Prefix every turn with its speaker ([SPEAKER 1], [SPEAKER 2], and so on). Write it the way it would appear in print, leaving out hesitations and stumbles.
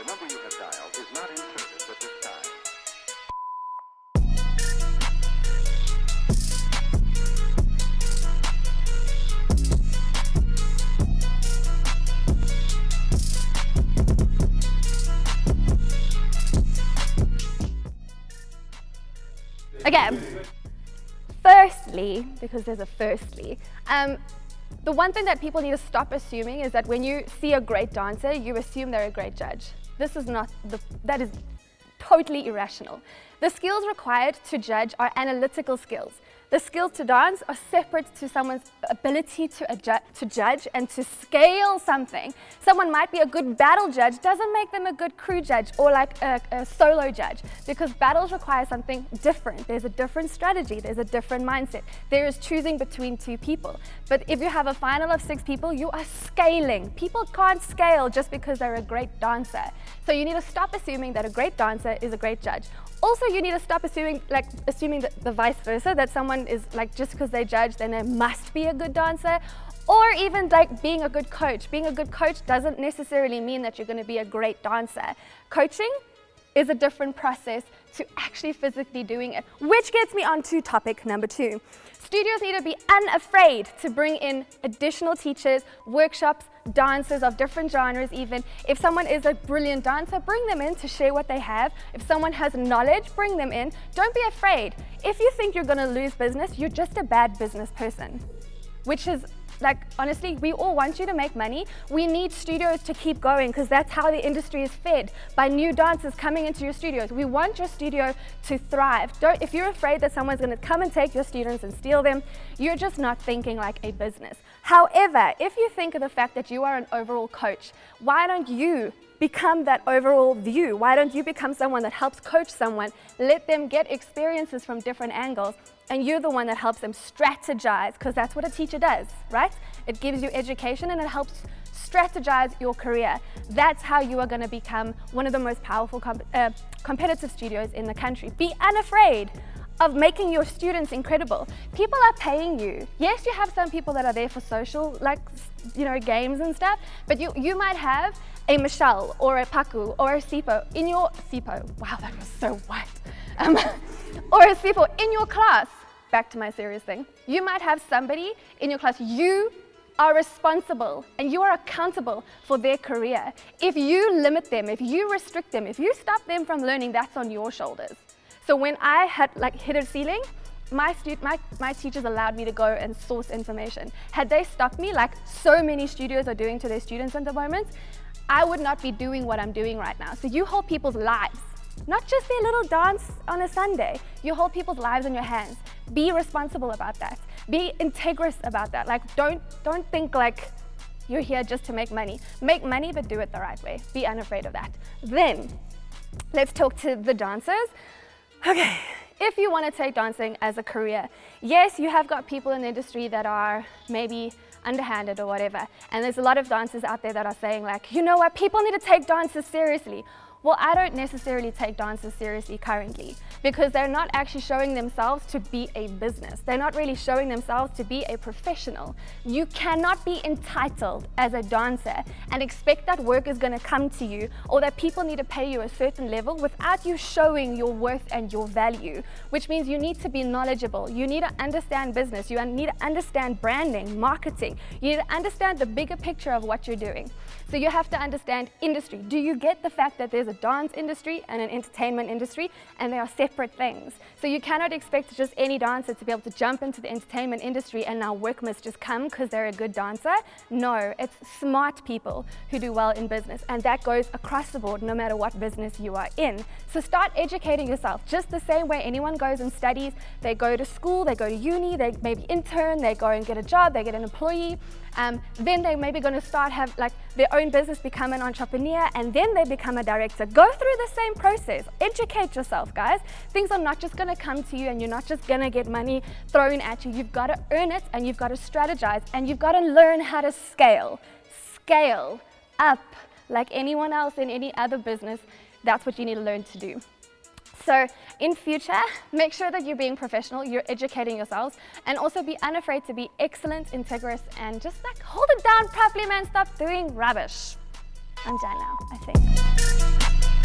[SPEAKER 1] The number you have dialed is not in service at this time.
[SPEAKER 2] Okay, firstly, because there's a firstly, the one thing that people need to stop assuming is that when you see a great dancer, you assume they're a great judge. This is not, that is totally irrational. The skills required to judge are analytical skills. The skills to dance are separate to someone's ability to judge and to scale something. Someone might be a good battle judge, doesn't make them a good crew judge or like a solo judge, because battles require something different. There's a different strategy, there's a different mindset. There is choosing between two people. But if you have a final of 6 people, you are scaling. People can't scale just because they're a great dancer. So you need to stop assuming that a great dancer is a great judge. Also, you need to stop assuming the vice versa, that someone is like, just because they judge, then they must be a good dancer. Or even like being a good coach. Being a good coach doesn't necessarily mean that you're going to be a great dancer. Coaching is a different process to actually physically doing it, which gets me on to topic number 2. Studios need to be unafraid to bring in additional teachers, workshops, dancers of different genres even. If someone is a brilliant dancer, bring them in to share what they have. If someone has knowledge, bring them in. Don't be afraid. If you think you're going to lose business, you're just a bad business person, which is like, honestly, we all want you to make money. We need studios to keep going because that's how the industry is fed, by new dancers coming into your studios. We want your studio to thrive. If you're afraid that someone's going to come and take your students and steal them, you're just not thinking like a business. However, if you think of the fact that you are an overall coach, why don't you become that overall view? Why don't you become someone that helps coach someone, let them get experiences from different angles, and you're the one that helps them strategize, because that's what a teacher does, right? It gives you education and it helps strategize your career. That's how you are going to become one of the most powerful competitive studios in the country. Be unafraid of making your students incredible. People are paying you. Yes, you have some people that are there for social, like, games and stuff, but you might have a Michelle or a Paku or a Sipo in your, wow, that was so white. Or a Sipo in your class. Back to my serious thing. You might have somebody in your class. You are responsible and you are accountable for their career. If you limit them, if you restrict them, if you stop them from learning, that's on your shoulders. So when I had hit a ceiling, my teachers allowed me to go and source information. Had they stopped me, like so many studios are doing to their students at the moment, I would not be doing what I'm doing right now. So you hold people's lives, not just their little dance on a Sunday. You hold people's lives in your hands. Be responsible about that. Be integrous about that. Like, don't think like you're here just to make money. Make money, but do it the right way. Be unafraid of that. Then, let's talk to the dancers. Okay, if you want to take dancing as a career, yes, you have got people in the industry that are maybe underhanded or whatever, and there's a lot of dancers out there that are saying like, you know what, people need to take dancers seriously. Well, I don't necessarily take dancers seriously currently because they're not actually showing themselves to be a business. They're not really showing themselves to be a professional. You cannot be entitled as a dancer and expect that work is going to come to you or that people need to pay you a certain level without you showing your worth and your value, which means you need to be knowledgeable. You need to understand business. You need to understand branding, marketing. You need to understand the bigger picture of what you're doing. So you have to understand industry. Do you get the fact that there's a dance industry and an entertainment industry, and they are separate things? So you cannot expect just any dancer to be able to jump into the entertainment industry and now work must just come because they're a good dancer. No, it's smart people who do well in business, and that goes across the board no matter what business you are in. So start educating yourself just the same way anyone goes and studies. They go to school, they go to uni, they maybe intern, they go and get a job, they get an employee. Then they're maybe going to start have like their own business, become an entrepreneur, and then they become a director. Go through the same process. Educate yourself, guys. Things are not just going to come to you and you're not just going to get money thrown at you. You've got to earn it and you've got to strategize and you've got to learn how to scale. Scale up like anyone else in any other business. That's what you need to learn to do. So in future, make sure that you're being professional, you're educating yourselves, and also be unafraid to be excellent, integrous, and just like hold it down properly, man. Stop doing rubbish. I'm done now, I think.